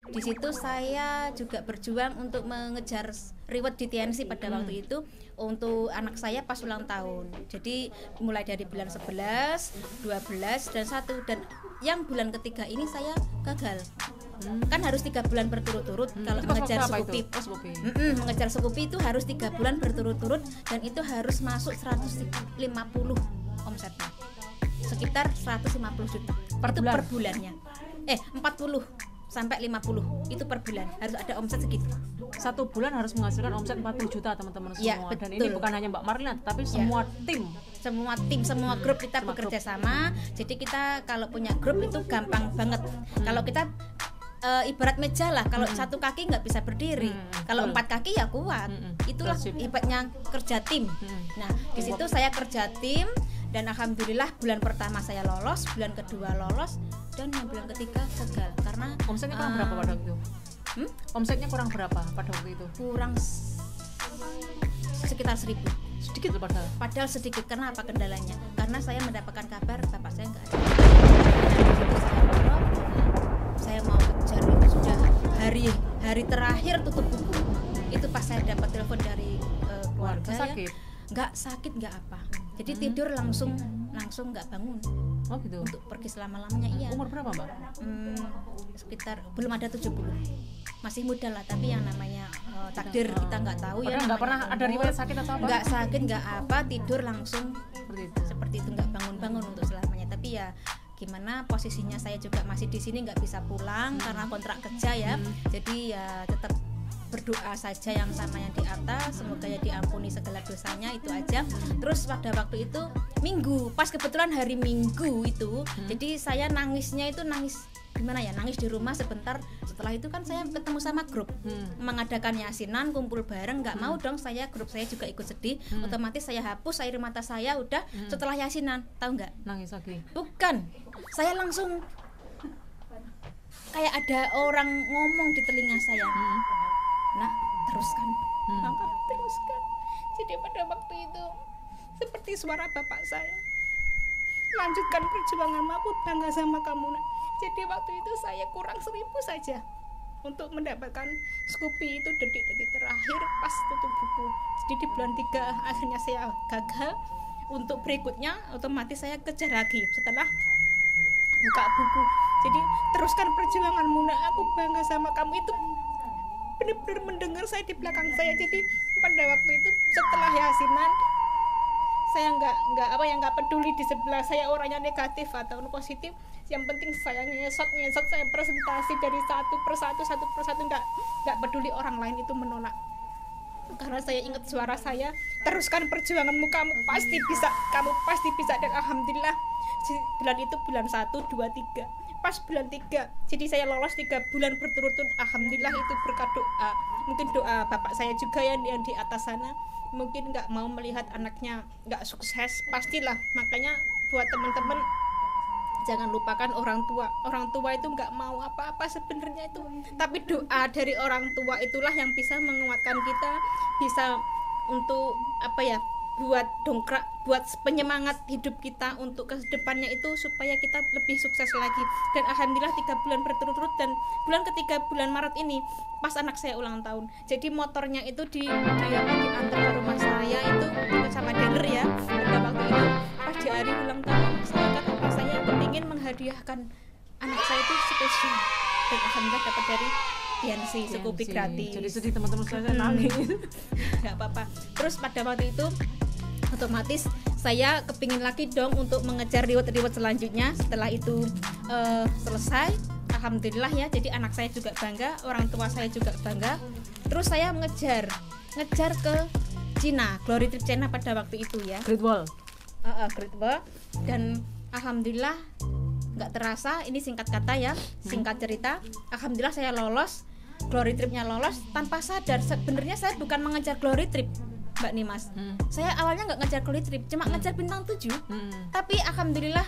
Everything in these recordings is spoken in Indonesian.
Di situ saya juga berjuang untuk mengejar reward di TNC pada waktu itu untuk anak saya pas ulang tahun. Jadi mulai dari bulan 11, 12 dan 1 dan yang bulan ketiga ini saya gagal. Kan harus 3 bulan berturut-turut kalau mengejar Scoopy. Mengejar Scoopy itu harus 3 bulan berturut-turut dan itu harus masuk 150 omsetnya. Sekitar 150 juta itu per bulannya. 40 sampai 50 itu per bulan harus ada omset segitu. Satu bulan harus menghasilkan omset 40 juta teman-teman semua. Ya, dan ini bukan hanya Mbak Marlina tapi semua tim, semua grup kita bekerja sama. Jadi kita kalau punya grup itu gampang banget. Kalau kita ibarat meja lah, kalau satu kaki nggak bisa berdiri, kalau 4 kaki ya kuat. Itulah hebatnya kerja tim. Nah di situ saya kerja tim dan alhamdulillah bulan pertama saya lolos, bulan kedua lolos, dan yang bulan ketiga gagal karena omsetnya kurang berapa pada waktu itu? Omsetnya kurang berapa pada waktu itu? Kurang sekitar 1.000. Sedikit loh padahal sedikit. Karena apa kendalanya? Karena saya mendapatkan kabar bapak saya nggak ada. Saya mau kejar itu sudah hari terakhir tutup buku. Itu pas saya dapat telepon dari keluarga sakit. Nggak sakit nggak apa. Jadi tidur langsung nggak bangun. Oh gitu. Untuk pergi selama-lamanya. Iya. Umur berapa Mbak? Sekitar belum ada 70. Masih muda lah, tapi yang namanya takdir kita nggak tahu. Padahal nggak pernah ada riwayat sakit atau apa? Nggak sakit nggak apa, tidur langsung seperti itu nggak bangun untuk selamanya. Tapi ya gimana, posisinya saya juga masih di sini nggak bisa pulang karena kontrak kerja ya. Jadi ya tetap berdoa saja yang sama yang di atas, semoga ya diampuni segala dosanya, itu aja. Terus pada waktu itu Minggu, pas kebetulan hari Minggu itu, jadi saya nangisnya itu nangis gimana ya, nangis di rumah sebentar. Setelah itu kan saya ketemu sama grup mengadakan yasinan, kumpul bareng, nggak mau dong saya, grup saya juga ikut sedih. Otomatis saya hapus air mata saya. Udah setelah yasinan, tahu nggak? Nangis lagi? Bukan, saya langsung kayak ada orang ngomong di telinga saya, nah teruskan, maka teruskan. Jadi pada waktu itu seperti suara bapak saya, lanjutkan perjuanganmu, aku bangga sama kamu nak. Jadi waktu itu saya kurang 1.000 saja untuk mendapatkan Scoopy itu detik-detik terakhir pas tutup buku. Jadi di bulan 3 akhirnya saya gagal. Untuk berikutnya otomatis saya kejar lagi setelah buka buku. Jadi teruskan perjuanganmu nak, aku bangga sama kamu. Itu benar-benar mendengar saya di belakang saya. Jadi pada waktu itu setelah yasinan saya nggak peduli di sebelah saya orangnya negatif atau positif. Yang penting saya ngesot, saya presentasi dari satu persatu, nggak peduli orang lain itu menolak. Karena saya ingat suara saya, teruskan perjuanganmu, kamu pasti bisa. Dan alhamdulillah bulan itu bulan 1, 2, 3, pas bulan 3, jadi saya lolos 3 bulan berturut-turut. Alhamdulillah itu berkat doa, mungkin doa bapak saya juga yang di atas sana, mungkin nggak mau melihat anaknya nggak sukses, pastilah. Makanya buat teman-teman, jangan lupakan orang tua itu nggak mau apa-apa sebenarnya itu, tapi doa dari orang tua itulah yang bisa menguatkan kita, bisa untuk buat dongkrak, buat penyemangat hidup kita untuk ke depannya itu, supaya kita lebih sukses lagi. Dan alhamdulillah 3 bulan berturut-turut, dan bulan ketiga bulan Maret ini pas anak saya ulang tahun, jadi motornya itu diantar ke rumah saya itu sama dealer ya. Pada waktu itu pas di hari ulang tahun saya kata saya ingin menghadiahkan anak saya itu spesial, dan alhamdulillah dapat dari TNC Scoopy gratis. Jadi sedih teman-teman saya nangis. Nggak apa-apa. Terus pada waktu itu otomatis saya kepingin lagi dong untuk mengejar reward selanjutnya. Setelah itu selesai, alhamdulillah ya, jadi anak saya juga bangga, orang tua saya juga bangga. Terus saya ngejar ke Cina, Glory Trip China pada waktu itu ya, Great Wall. Great Wall. Dan alhamdulillah nggak terasa, ini singkat kata ya, singkat cerita, alhamdulillah saya lolos, Glory Tripnya lolos tanpa sadar. Sebenarnya saya bukan mengejar Glory Trip, Mbak Nimas. Saya awalnya nggak ngejar Glory Trip, cuma ngejar bintang 7. Tapi alhamdulillah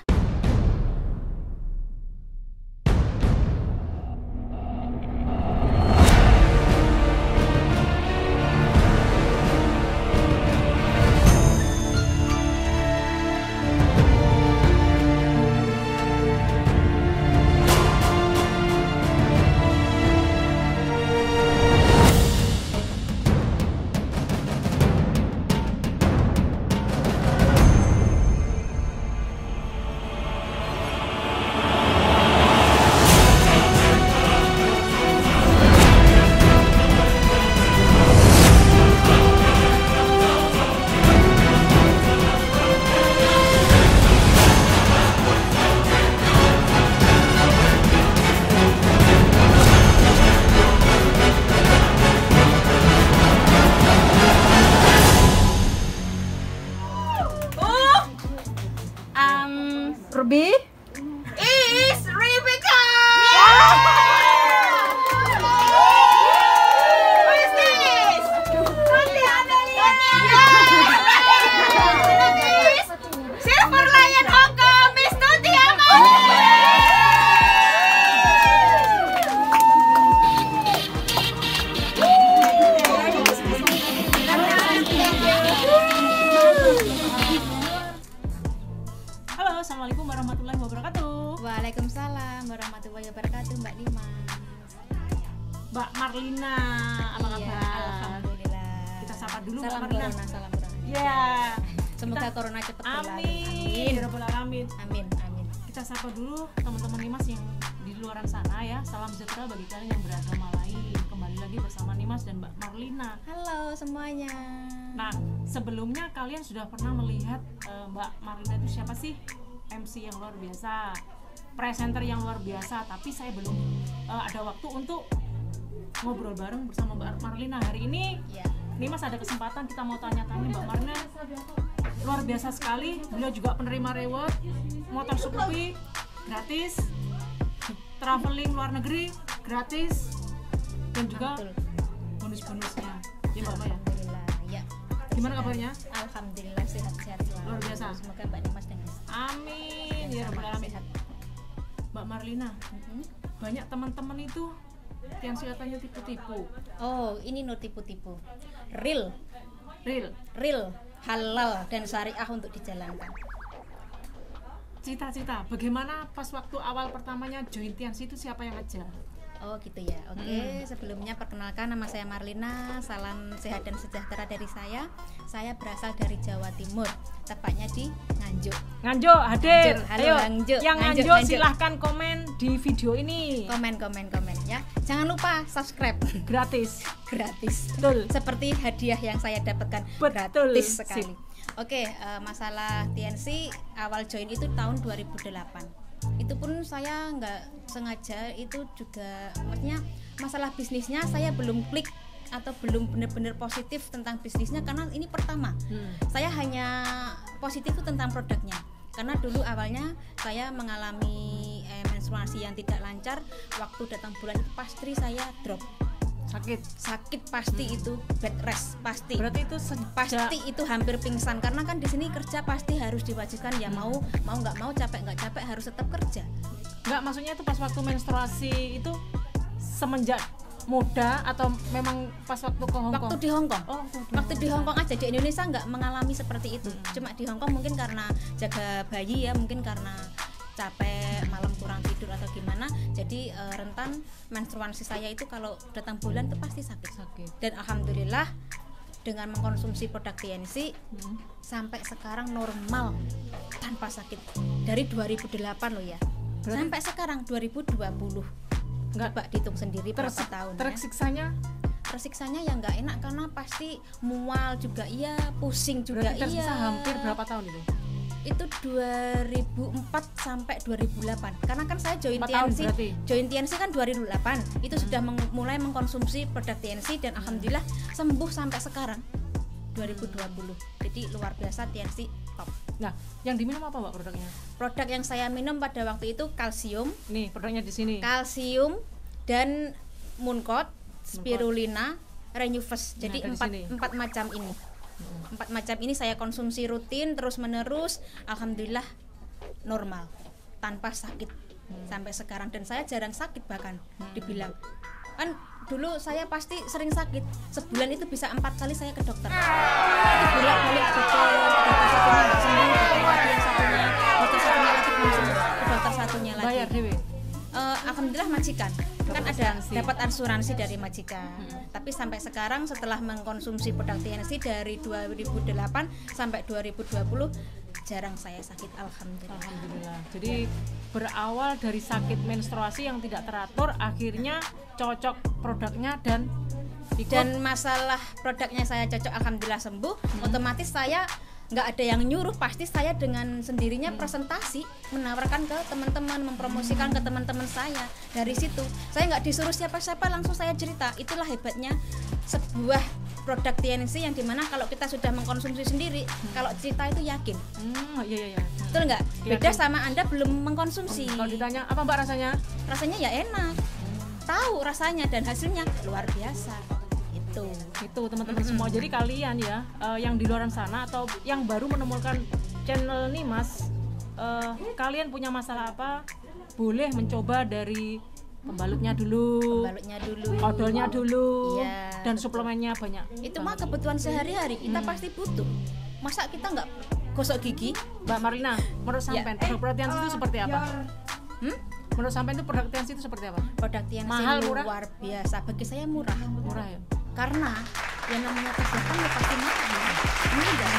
Mbak Marlina, apa Iya, kabar? alhamdulillah. Kita sapa dulu Mbak Salam Marlina. corona, salam corona. Ya. Semoga Kita- corona cepat berlalu. Amin. Ya Rabbal alamin. Amin, amin. Kita sapa dulu teman-teman Nimas yang di luaran sana ya. Salam sejahtera bagi kalian yang beragama lain. Kembali lagi bersama Nimas dan Mbak Marlina. Halo semuanya. Nah, sebelumnya kalian sudah pernah melihat Mbak Marlina itu siapa sih? MC yang luar biasa, presenter yang luar biasa. Tapi saya belum ada waktu untuk ngobrol bareng bersama Mbak Marlina. Hari ini Ya. Nimas ada kesempatan, kita mau tanya-tanya Mbak Marlina. Luar biasa sekali. Beliau juga penerima reward, motor Scoopy gratis, traveling luar negeri gratis, dan juga Betul. bonus-bonusnya. Ya Mbak Maya. Alhamdulillah. Ya. Gimana kabarnya? Alhamdulillah sehat-sehat selalu. Luar biasa. Semoga Mbak Dimas dan Amin ya Rabbal alamin. sehat. Mbak Marlina, Mhm. banyak teman-teman itu yang katanya tipu-tipu. Oh, ini no tipu-tipu. Real, Real, halal dan syariah untuk dijalankan. cita-cita. Bagaimana pas waktu awal pertamanya join Tiansi itu siapa yang ngajar? Oh gitu ya. Oke, sebelumnya perkenalkan nama saya Marlina. Salam sehat dan sejahtera dari saya. Saya berasal dari Jawa Timur, tepatnya di Nganjuk. Nganjuk hadir. Nganjuk, halo, Ayo, Nganjuk, yang Nganjuk, Nganjuk Nganjuk. silahkan komen di video ini. Komen ya. Jangan lupa subscribe. Gratis. Gratis. Betul. Seperti hadiah yang saya dapatkan, Betul. gratis sekali. Sip. Oke, masalah TNC awal join itu tahun 2008. Itu pun saya nggak sengaja, itu juga maksudnya masalah bisnisnya saya belum klik atau belum benar-benar positif tentang bisnisnya karena ini pertama. Saya hanya positif itu tentang produknya. Karena dulu awalnya saya mengalami menstruasi yang tidak lancar, waktu datang bulan itu pasti saya drop. Sakit pasti itu, bed rest pasti. Berarti itu Pasti itu hampir pingsan karena kan di sini kerja pasti harus diwajibkan ya, mau nggak mau, capek nggak capek harus tetap kerja. Enggak, maksudnya itu pas waktu menstruasi itu semenjak muda atau memang pas waktu ke Hong Kong? Waktu di Hong Kong. Oh, Waktu di Hong Kong aja, di Indonesia nggak mengalami seperti itu. Cuma di Hong Kong mungkin karena jaga bayi ya, mungkin karena capek malam kurang tidur atau gimana, jadi rentan menstruasi saya itu kalau datang bulan itu pasti sakit. Dan alhamdulillah dengan mengkonsumsi produk TNC sampai sekarang normal tanpa sakit dari 2008 loh ya. Berarti sampai sekarang 2020. Coba dihitung sendiri berapa tahun ya. Tersiksanya ya nggak enak karena pasti mual juga iya, pusing juga. Berarti tersiksa iya. hampir berapa tahun itu? Itu 2004 sampai 2008 karena kan saya join 4 tahun TNC berarti? join TNC kan 2008 itu sudah mulai mengkonsumsi produk TNC dan alhamdulillah sembuh sampai sekarang 2020. Jadi luar biasa TNC top. Nah, yang diminum apa Mbak produknya? Produk yang saya minum pada waktu itu kalsium, Nih, produknya di sini. kalsium dan Mooncott, spirulina, Renewfresh. Nah, Jadi ada di sini. empat macam ini. 4 macam ini saya konsumsi rutin terus menerus, alhamdulillah normal tanpa sakit sampai sekarang, dan saya jarang sakit bahkan dibilang. Kan dulu saya pasti sering sakit, sebulan itu bisa 4 kali saya ke dokter. Bolak-balik dokter satunya nggak sembuh, dokter lagi yang satunya, dokter satunya lagi belum sembuh, ke dokter satunya lagi. Bayar dewe. Alhamdulillah majikan kan ada Asuransi. dapat asuransi dari majikan. Tapi sampai sekarang setelah mengkonsumsi produk TNC dari 2008 sampai 2020 jarang saya sakit, alhamdulillah. Alhamdulillah. Jadi berawal dari sakit menstruasi yang tidak teratur, akhirnya cocok produknya dan ikut. Dan masalah produknya saya cocok, alhamdulillah sembuh. Otomatis saya nggak ada yang nyuruh, pasti saya dengan sendirinya presentasi, menawarkan ke teman-teman, mempromosikan ke teman-teman saya. Dari situ saya nggak disuruh siapa-siapa, langsung saya cerita. Itulah hebatnya sebuah produk TNC yang dimana kalau kita sudah mengkonsumsi sendiri, kalau cerita itu yakin. Iya. Betul nggak? Beda Yakin. sama Anda belum mengkonsumsi. Kalau ditanya apa Mbak rasanya? Rasanya ya enak, tahu rasanya dan hasilnya luar biasa. Itu teman-teman semua. Jadi kalian ya yang di luar sana atau yang baru menemukan channel Nimas, kalian punya masalah apa, boleh mencoba dari pembalutnya dulu, odolnya dulu, Iya, dan suplemennya banyak. itu mah kebutuhan sehari-hari kita pasti butuh. Masa kita nggak gosok gigi? Mbak Marlina, menurut sampean produk TNC itu seperti apa? Menurut sampai itu produk TNC itu seperti apa? Produk TNC Mahal, murah? luar biasa. Bagi saya murah. Murah ya? Karena yang namanya kesehatan ya pasti mahal. Ini enggak.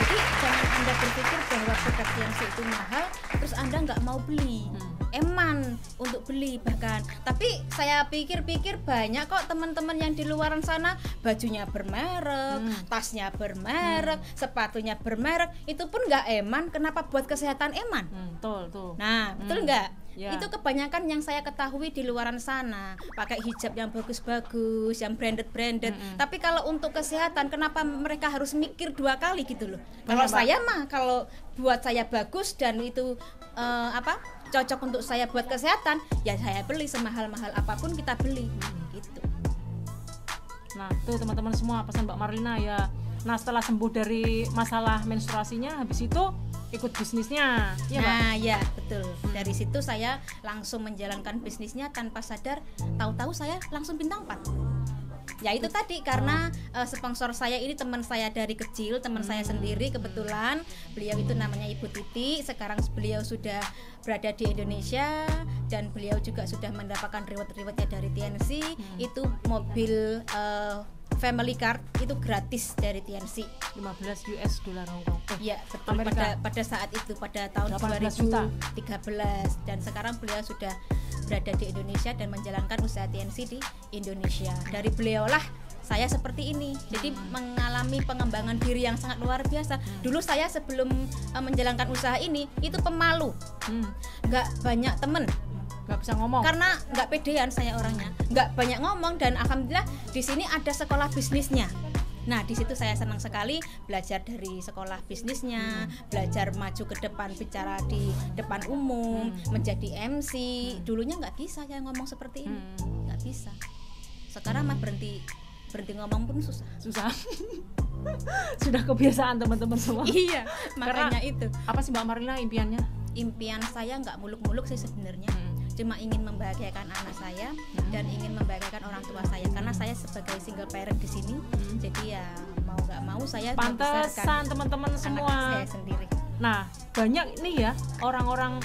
Jadi jangan Anda berpikir bahwa produk TNC itu mahal terus Anda nggak mau beli. Eman untuk beli bahkan. Tapi saya pikir-pikir banyak kok teman-teman yang di luaran sana bajunya bermerek, tasnya bermerek, sepatunya bermerek, itu pun nggak eman. Kenapa buat kesehatan eman? Betul tuh. Nah, betul nggak? Ya. Itu kebanyakan yang saya ketahui di luaran sana pakai hijab yang bagus-bagus, yang branded. Tapi kalau untuk kesehatan, kenapa mereka harus mikir 2 kali gitu loh? Kalau saya mah, kalau buat saya bagus dan itu cocok untuk saya buat kesehatan, ya saya beli semahal-mahal apapun kita beli. Gitu. Nah, tuh teman-teman semua pesan Mbak Marlina ya. Nah, setelah sembuh dari masalah menstruasinya, habis itu ikut bisnisnya, ya Mbak? Nah, ya betul. Dari situ saya langsung menjalankan bisnisnya tanpa sadar. Tahu-tahu saya langsung bintang 4. Ya itu tadi karena sponsor saya ini teman saya dari kecil, teman saya sendiri kebetulan. Beliau itu namanya Ibu Titi. Sekarang beliau sudah berada di Indonesia dan beliau juga sudah mendapatkan reward-rewardnya dari TNC. Itu mobil family card itu gratis dari TNC. 15 US dollar Hongkong. Iya, betul. Pada saat itu pada tahun 2013 dan sekarang beliau sudah berada di Indonesia dan menjalankan usaha TNC di Indonesia. Dari beliaulah saya seperti ini. Jadi mengalami pengembangan diri yang sangat luar biasa. Dulu saya sebelum menjalankan usaha ini itu pemalu. Nggak banyak temen, nggak bisa ngomong karena nggak pedean saya orangnya, nggak banyak ngomong. Dan alhamdulillah di sini ada sekolah bisnisnya. Nah di situ saya senang sekali belajar dari sekolah bisnisnya, belajar maju ke depan, bicara di depan umum, menjadi MC. Dulunya nggak bisa saya ngomong seperti ini, nggak bisa. Sekarang mah berhenti ngomong pun susah. Sudah kebiasaan teman-teman semua. Iya, makanya itu. Apa sih Mbak Marlina impiannya? Impian saya nggak muluk-muluk sih sebenarnya. Cuma ingin membahagiakan anak saya dan ingin membahagiakan orang tua saya karena saya sebagai single parent di sini. Jadi ya mau nggak mau saya pantesan teman-teman semua anak saya sendiri. Nah banyak nih ya orang-orang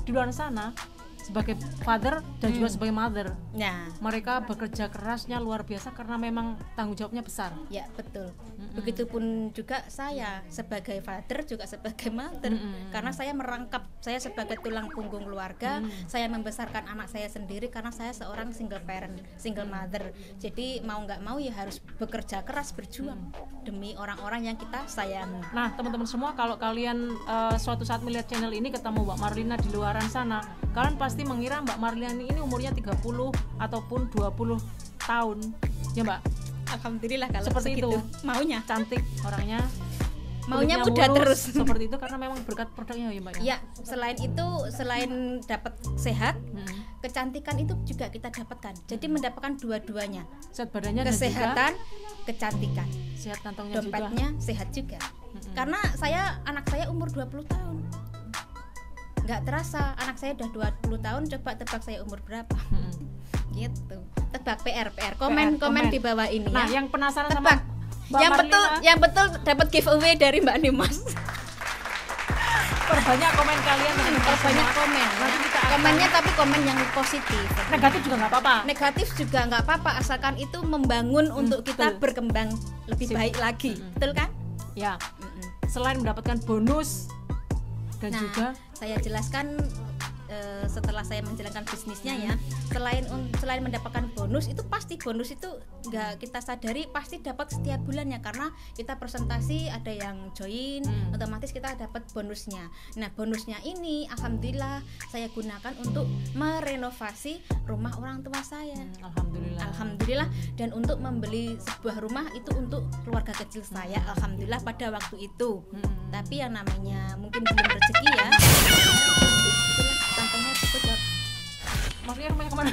di luar sana sebagai father dan juga sebagai mother. Nah, mereka bekerja kerasnya luar biasa karena memang tanggung jawabnya besar. Ya betul. Begitupun juga saya sebagai father juga sebagai mother karena saya merangkap, saya sebagai tulang punggung keluarga. Saya membesarkan anak saya sendiri karena saya seorang single parent, single mother. Jadi mau nggak mau ya harus bekerja keras, berjuang demi orang-orang yang kita sayang. Nah teman-teman semua, kalau kalian suatu saat melihat channel ini ketemu Mbak Marlina di luaran sana, kalian pasti mengira Mbak Marlina ini umurnya 30 ataupun 20 tahun ya Mbak. Alhamdulillah kalau seperti segitu. itu. Maunya cantik orangnya, maunya muda terus seperti itu karena memang berkat produknya ya Mbak ya. Ya, selain itu, selain dapat sehat, kecantikan itu juga kita dapatkan. Jadi mendapatkan dua-duanya. Sehat badannya kesehatan, dan juga kecantikan. Sehat kantongnya dompetnya juga. Sehat juga. Karena anak saya umur 20 tahun. Nggak terasa anak saya udah 20 tahun. Coba tebak saya umur berapa? Gitu. Tebak PR. Komen di bawah ini. Nah, ya. Yang penasaran tebak. sama Mbak yang betul dapat giveaway dari Mbak Nimas. Perbanyak komen kalian, perbanyak komen. Nanti kita komennya tapi komen yang positif. Negatif juga nggak apa-apa. Negatif juga nggak apa-apa asalkan itu membangun untuk kita berkembang lebih baik lagi. Betul kan? Ya. Selain mendapatkan bonus dan juga saya jelaskan setelah saya menjalankan bisnisnya ya, selain mendapatkan bonus, itu pasti bonus itu nggak kita sadari pasti dapat setiap bulannya karena kita presentasi ada yang join, otomatis kita dapat bonusnya. Nah bonusnya ini alhamdulillah saya gunakan untuk merenovasi rumah orang tua saya. Alhamdulillah. Dan untuk membeli sebuah rumah itu untuk keluarga kecil saya, alhamdulillah pada waktu itu. Tapi yang namanya mungkin belum rezeki ya. Contohnya bocor. Maksudnya rumahnya kemana?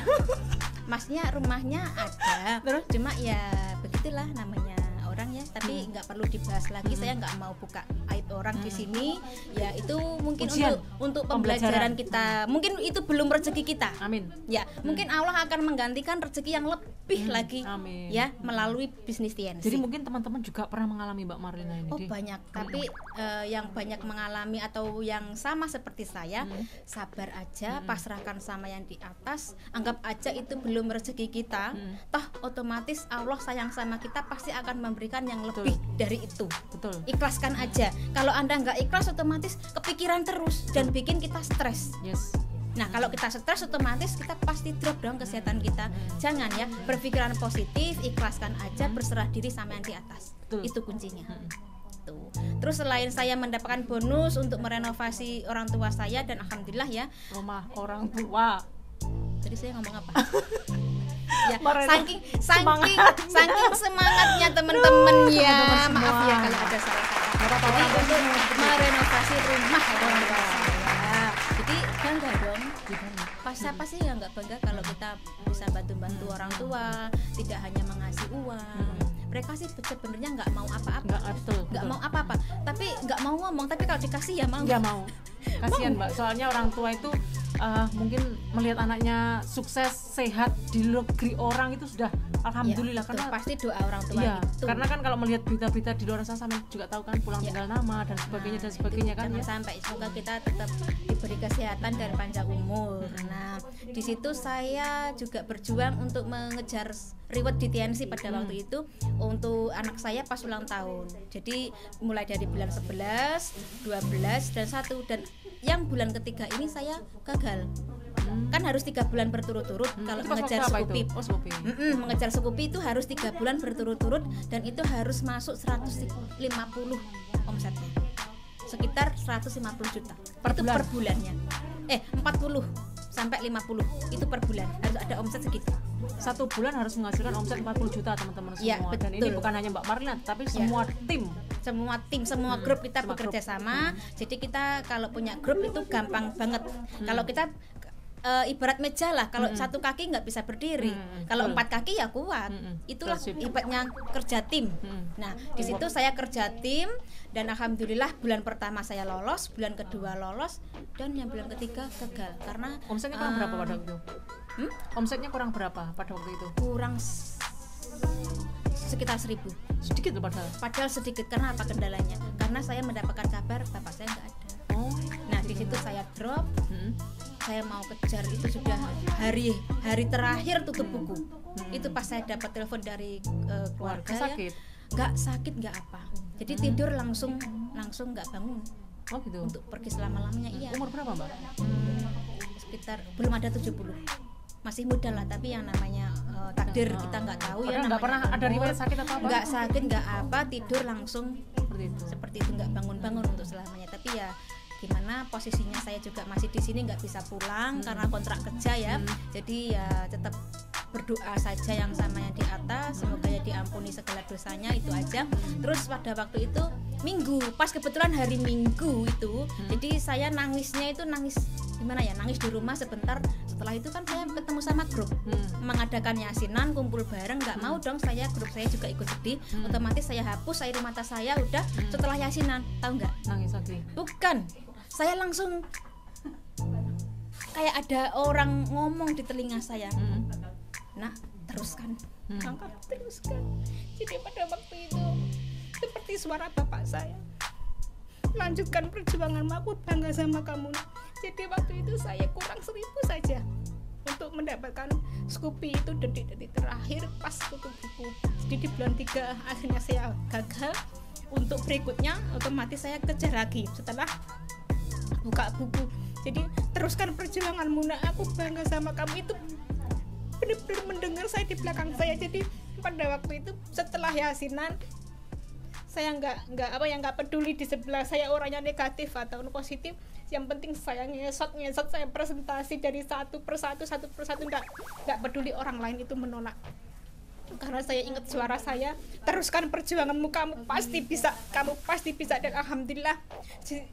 Maksudnya rumahnya ada, terus cuma ya begitulah namanya orang orang ya, tapi nggak perlu dibahas lagi. Saya nggak mau buka aib orang di sini. Ya itu mungkin Ujian. untuk pembelajaran kita. Mungkin itu belum rezeki kita. Amin. Ya, mungkin Allah akan menggantikan rezeki yang lebih lagi. Amin. Ya, melalui bisnis TNC. Jadi mungkin teman-teman juga pernah mengalami Mbak Marlina ini. Oh banyak, tapi yang banyak mengalami atau yang sama seperti saya, sabar aja, pasrahkan sama yang di atas, anggap aja itu belum rezeki kita, toh otomatis Allah sayang sama kita pasti akan memberikan yang lebih dari itu. Betul. Ikhlaskan aja. Kalau Anda nggak ikhlas, otomatis kepikiran terus dan bikin kita stres. Yes. Nah, kalau kita stres otomatis kita pasti drop dong kesehatan kita. Jangan ya, berpikiran positif, ikhlaskan aja, berserah diri sama yang di atas. Betul. Itu kuncinya. Tuh. Terus selain saya mendapatkan bonus untuk merenovasi orang tua saya dan alhamdulillah ya. Rumah orang tua. Tadi saya ngomong apa? Ya, Merenov- saking semangatnya teman-teman ya. Maaf ya kalau ada salah kata. Jadi untuk merenovasi rumah orang tua saya. Jadi bangga dong. Siapa sih yang nggak bangga kalau kita bisa bantu-bantu orang tua, tidak hanya mengasih uang. Mereka sih sebenarnya nggak mau apa-apa, nggak mau apa-apa, tapi nggak mau ngomong. Tapi kalau dikasih ya mau. Nggak mau. Kasihan Mbak, soalnya orang tua itu mungkin melihat anaknya sukses, sehat di negeri orang itu sudah alhamdulillah ya, karena pasti doa orang tua iya, itu. karena kan kalau melihat berita-berita di luar sana sama juga tahu kan pulang tinggal nama dan sebagainya dan sebagainya kan jangan ya. sampai, semoga kita tetap diberi kesehatan dan panjang umur. Nah, di situ saya juga berjuang untuk mengejar reward di TNC pada waktu itu untuk anak saya pas ulang tahun. Jadi mulai dari bulan 11, 12 dan 1 dan yang bulan ketiga ini saya gagal. Kan harus 3 bulan berturut-turut kalau Itu pas mengejar waktu apa Scoopy. itu? Oh, Scoopy. Mengejar Scoopy itu harus 3 bulan berturut-turut dan itu harus masuk 150 omsetnya. Sekitar 150 juta Per itu bulan? per bulannya. 40 sampai 50 itu per bulan harus ada omset segitu. Satu bulan harus menghasilkan omset 40 juta teman-teman semua. Ya, Dan ini betul. bukan hanya Mbak Marlina tapi semua tim. Semua grup kita semua bekerja grup. sama. Jadi kita kalau punya grup itu gampang banget. Kalau kita ibarat meja lah, kalau satu kaki nggak bisa berdiri, kalau betul. 4 kaki ya kuat. Itulah Prinsip. ibaratnya kerja tim. Nah, di situ saya kerja tim dan alhamdulillah bulan pertama saya lolos, bulan kedua lolos dan yang bulan ketiga gagal karena Omsetnya kurang berapa pada waktu itu? Omsetnya kurang berapa pada waktu itu? kurang sekitar 1.000. Sedikit loh padahal. Padahal sedikit. Karena apa kendalanya? Karena saya mendapatkan kabar bapak saya nggak ada. Oh. Nah, di situ saya drop. Saya mau kejar itu sudah hari terakhir tutup buku. Itu pas saya dapat telepon dari keluarga sakit. Nggak sakit nggak apa. Jadi tidur langsung nggak bangun Oh gitu. untuk pergi selama-lamanya. Iya. Umur berapa Mbak? Sekitar belum ada 70. Masih muda lah, tapi yang namanya takdir kita nggak tahu ya. Padahal nggak pernah ada riwayat sakit apa? Nggak sakit nggak apa, tidur langsung Seperti itu. nggak bangun-bangun untuk selamanya. Tapi ya gimana, posisinya saya juga masih di sini nggak bisa pulang karena kontrak kerja ya. Jadi ya tetap berdoa saja yang sama yang di atas, semoga ya diampuni segala dosanya, itu aja. Terus pada waktu itu Minggu, pas kebetulan hari Minggu itu, jadi saya nangisnya itu nangis gimana ya, nangis di rumah sebentar. Setelah itu kan saya ketemu sama grup mengadakan yasinan, kumpul bareng, nggak mau dong saya, grup saya juga ikut sedih. Otomatis saya hapus air mata saya udah setelah yasinan, tahu nggak? Nangis lagi. Bukan, saya langsung kayak ada orang ngomong di telinga saya. Nah, teruskan. Angkat teruskan. Jadi pada waktu itu seperti suara bapak saya. Lanjutkan perjuanganmu, aku bangga sama kamu. Jadi waktu itu saya kurang 1.000 saja untuk mendapatkan Scoopy itu detik-detik terakhir pas tutup buku. Jadi di bulan 3 akhirnya saya gagal. Untuk berikutnya otomatis saya kejar lagi setelah buka buku. Jadi teruskan perjuanganmu, nak, aku bangga sama kamu. Itu benar-benar mendengar saya di belakang saya. Jadi pada waktu itu setelah yasinan saya nggak peduli di sebelah saya orangnya negatif atau positif, yang penting saya ngesot saya presentasi dari satu persatu nggak peduli orang lain itu menolak, karena saya ingat suara saya, teruskan perjuanganmu, kamu pasti bisa dan alhamdulillah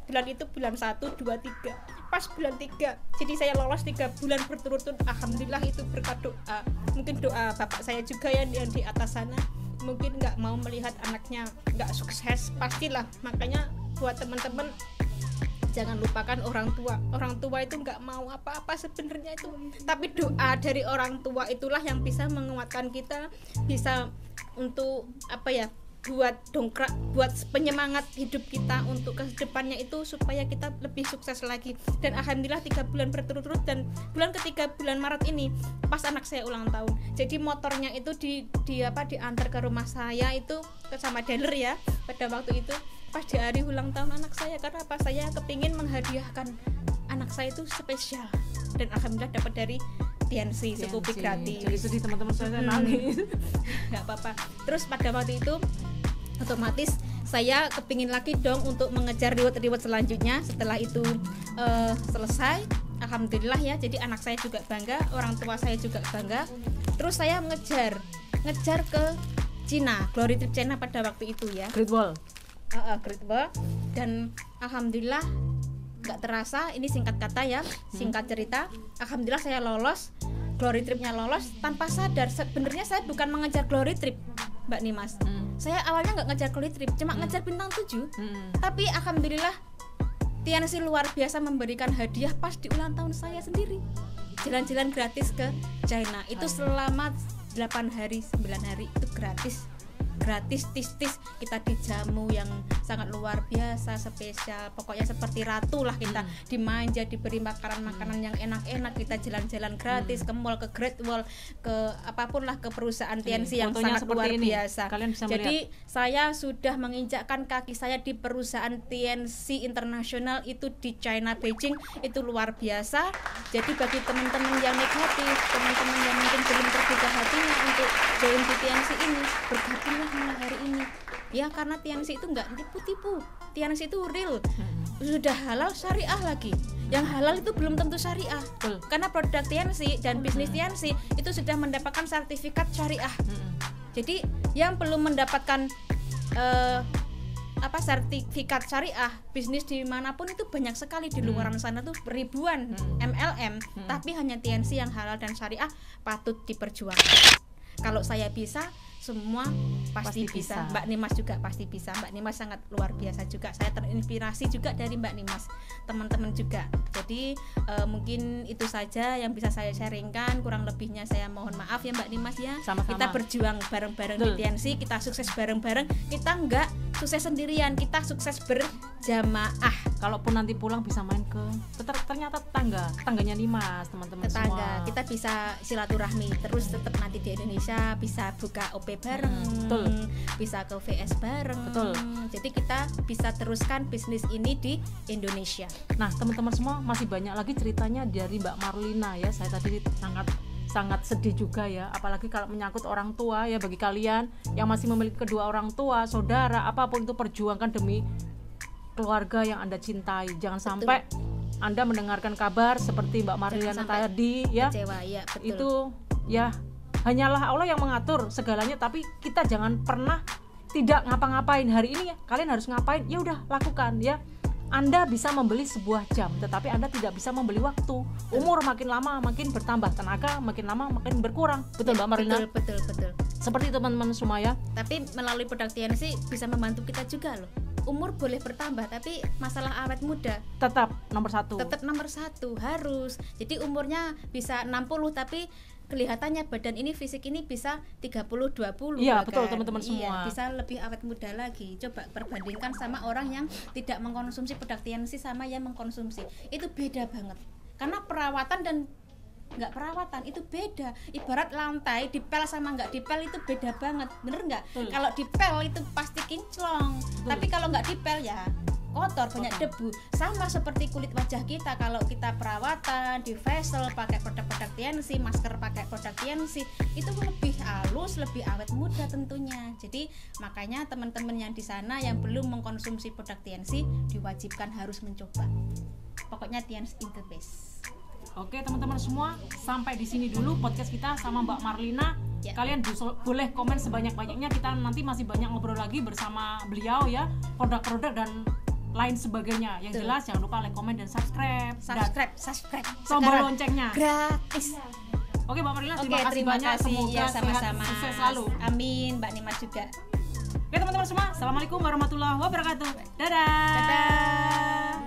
bulan itu bulan 1, 2, 3 pas bulan 3 jadi saya lolos 3 bulan berturut-turut. Alhamdulillah itu berkat doa, mungkin doa bapak saya juga yang di atas sana. mungkin nggak mau melihat anaknya nggak sukses, pastilah. Makanya buat teman-teman jangan lupakan orang tua itu nggak mau apa-apa sebenarnya itu, tapi doa dari orang tua itulah yang bisa menguatkan kita, bisa untuk apa ya, buat dongkrak, buat penyemangat hidup kita untuk ke depannya itu supaya kita lebih sukses lagi. Dan alhamdulillah 3 bulan berturut-turut, dan bulan ketiga bulan Maret ini pas anak saya ulang tahun, jadi motornya itu diantar ke rumah saya itu sama dealer ya pada waktu itu pas di hari ulang tahun anak saya. Karena apa, saya kepingin menghadiahkan anak saya itu spesial, dan alhamdulillah dapat dari TNC Scoopy gratis. Jadi sedih teman-teman, saya nangis. Nggak apa-apa. Terus pada waktu itu otomatis saya kepingin lagi dong untuk mengejar reward selanjutnya. Setelah itu selesai, alhamdulillah ya, jadi anak saya juga bangga, orang tua saya juga bangga. Terus saya ngejar ke Cina, Glory Trip China pada waktu itu ya, Great Wall. Great Wall. Dan alhamdulillah nggak terasa, ini singkat kata ya, singkat cerita, alhamdulillah saya lolos, Glory Tripnya lolos tanpa sadar. Sebenarnya saya bukan mengejar Glory Trip, Mbak Nimas. Saya awalnya nggak ngejar Glory Trip, cuma ngejar bintang 7. Tapi alhamdulillah TNC luar biasa memberikan hadiah pas di ulang tahun saya sendiri, jalan-jalan gratis ke China. Itu selama 8 hari 9 hari itu gratis tis kita dijamu yang sangat luar biasa, spesial, pokoknya seperti ratu lah kita, dimanja, diberi makanan-makanan yang enak-enak, kita jalan-jalan gratis ke mall, ke Great Wall, ke apapun lah, ke perusahaan TNC yang sangat luar biasa. Jadi saya sudah menginjakkan kaki saya di perusahaan TNC internasional itu di China, Beijing, itu luar biasa. Jadi bagi teman-teman yang negatif, teman-teman yang mungkin belum terbuka hatinya untuk join di TNC ini, bergabunglah mulai hari ini ya, karena TNC itu nggak tipu-tipu, TNC itu real, sudah halal syariah lagi. Yang halal itu belum tentu syariah, karena produk TNC dan bisnis TNC itu sudah mendapatkan sertifikat syariah. Jadi yang belum mendapatkan sertifikat syariah, bisnis dimanapun itu banyak sekali di luaran sana tuh ribuan MLM, tapi hanya TNC yang halal dan syariah patut diperjuangkan. Kalau saya bisa, semua pasti bisa. Mbak Nimas juga pasti bisa. Mbak Nimas sangat luar biasa juga. Saya terinspirasi juga dari Mbak Nimas, teman-teman juga. Jadi mungkin itu saja yang bisa saya sharingkan. Kurang lebihnya saya mohon maaf ya Mbak Nimas ya. Sama-sama. Kita berjuang bareng-bareng di TNC, kita sukses bareng-bareng. Kita enggak sukses sendirian, kita sukses berjamaah. Kalaupun nanti pulang bisa main ke ternyata tetangganya Nimas, teman-teman semua. Kita bisa silaturahmi terus, tetap nanti di Indonesia bisa buka OP bareng, bisa ke VS bareng. Jadi kita bisa teruskan bisnis ini di Indonesia. Nah teman-teman semua, masih banyak lagi ceritanya dari Mbak Marlina ya. Saya tadi sangat sedih juga ya, apalagi kalau menyangkut orang tua ya. Bagi kalian yang masih memiliki kedua orang tua, saudara, apapun itu, perjuangkan demi keluarga yang Anda cintai. Jangan sampai Anda mendengarkan kabar seperti Mbak Marlina tadi ya, kecewa, ya betul. Itu ya hanyalah Allah yang mengatur segalanya, tapi kita jangan pernah tidak ngapa-ngapain. Hari ini ya kalian harus ngapain, ya udah lakukan ya. Anda bisa membeli sebuah jam, tetapi Anda tidak bisa membeli waktu. Umur makin lama makin bertambah, tenaga makin lama makin berkurang. Betul Mbak Marlina? Betul. Seperti itu teman-teman semua ya. Tapi melalui produk TNC bisa membantu kita juga loh. Umur boleh bertambah, tapi masalah awet muda tetap nomor satu harus. Jadi umurnya bisa 60 tapi kelihatannya badan ini, fisik ini bisa 30-20. Iya betul teman-teman semua. Iya, bisa lebih awet muda lagi. Coba perbandingkan sama orang yang tidak mengkonsumsi produk TNC sama yang mengkonsumsi, itu beda banget. Karena perawatan dan nggak perawatan itu beda. Ibarat lantai dipel sama nggak dipel itu beda banget, bener nggak? Kalau dipel itu pasti kinclong, tapi kalau nggak dipel ya kotor, banyak debu. Sama seperti kulit wajah kita, kalau kita perawatan di facial pakai produk-produk TNC, masker pakai produk TNC, itu lebih halus, lebih awet muda tentunya. Jadi makanya teman-teman yang di sana yang belum mengkonsumsi produk TNC diwajibkan harus mencoba. Pokoknya TNC is the best. Oke teman-teman semua, sampai di sini dulu podcast kita sama Mbak Marlina. Ya. Kalian boleh komen sebanyak-banyaknya, kita nanti masih banyak ngobrol lagi bersama beliau ya, produk-produk dan lain sebagainya. Yang jelas jangan lupa like, komen dan subscribe. Subscribe. Tombol loncengnya gratis. Oke Mbak Marlina, Oke, terima kasih terima banyak. kasih. Semoga Ya, sehat, sama-sama. sukses selalu. Amin, Mbak Nimas juga. Oke teman-teman semua, assalamualaikum warahmatullahi wabarakatuh. Dadah. Dadah.